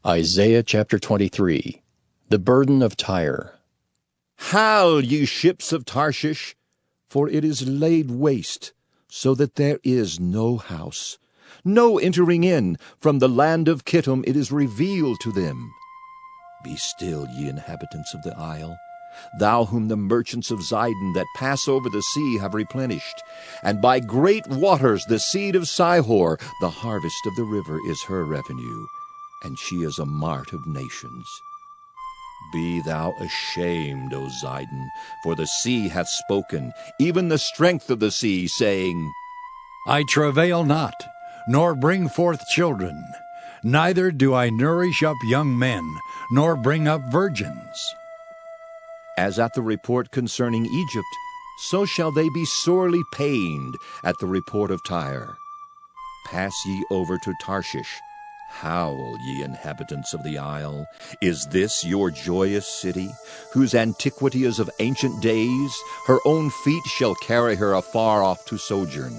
Isaiah chapter 23. The burden of Tyre. Howl, ye ships of Tarshish, for it is laid waste, so that there is no house, no entering in. From the land of Quitim it is revealed to them. Be still, ye inhabitants of the isle, thou whom the merchants of Sidon that pass over the sea have replenished, and by great waters the seed of Sior, the harvest of the river, is her revenue, and she is a mart of nations. Be thou ashamed, O Sidon, for the sea hath spoken, even the strength of the sea, saying, I travail not, nor bring forth children, neither do I nourish up young men, nor bring up virgins. As at the report concerning Egypt, so shall they be sorely pained at the report of Tyre. Pass ye over to Tarshish. Howl, ye inhabitants of the isle. Is this your joyous city, whose antiquity is of ancient days? Her own feet shall carry her afar off to sojourn.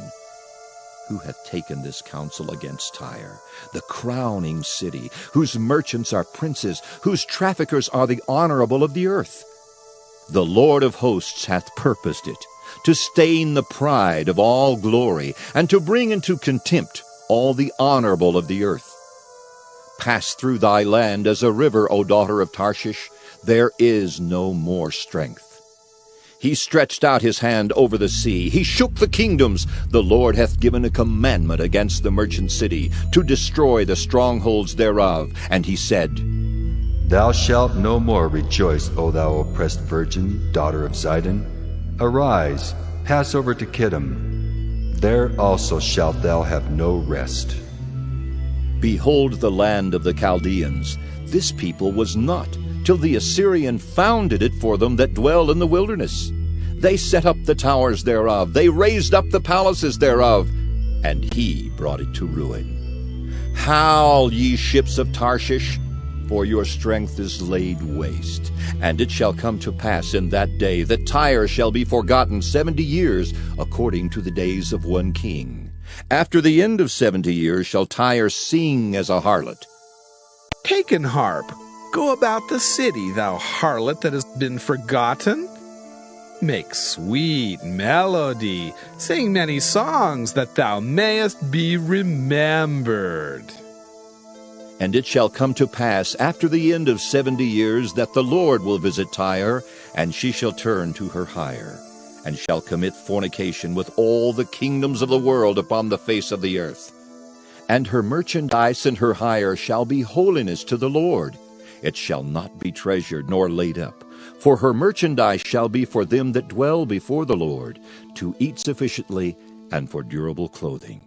Who hath taken this counsel against Tyre, the crowning city, whose merchants are princes, whose traffickers are the honorable of the earth? The Lord of hosts hath purposed it, to stain the pride of all glory, and to bring into contempt all the honorable of the earth. Pass through thy land as a river, O daughter of Tarshish. There is no more strength. He stretched out his hand over the sea. He shook the kingdoms. The Lord hath given a commandment against the merchant city, to destroy the strongholds thereof. And he said, Thou shalt no more rejoice, O thou oppressed virgin, daughter of Sidon. Arise, pass over to Quitim. There also shalt thou have no rest. Behold the land of the Chaldeans. This people was not, till the Assyrian founded it for them that dwell in the wilderness. They set up the towers thereof, they raised up the palaces thereof, and he brought it to ruin. Howl, ye ships of Tarshish, for your strength is laid waste. And it shall come to pass in that day that Tyre shall be forgotten 70 years, according to the days of one king. After the end of 70 years shall Tyre sing as a harlot. Take an harp, go about the city, thou harlot that has been forgotten. Make sweet melody, sing many songs, that thou mayest be remembered. And it shall come to pass after the end of 70 years that the Lord will visit Tyre, and she shall turn to her hire, and shall commit fornication with all the kingdoms of the world upon the face of the earth. And her merchandise and her hire shall be holiness to the Lord. It shall not be treasured nor laid up, for her merchandise shall be for them that dwell before the Lord, to eat sufficiently and for durable clothing.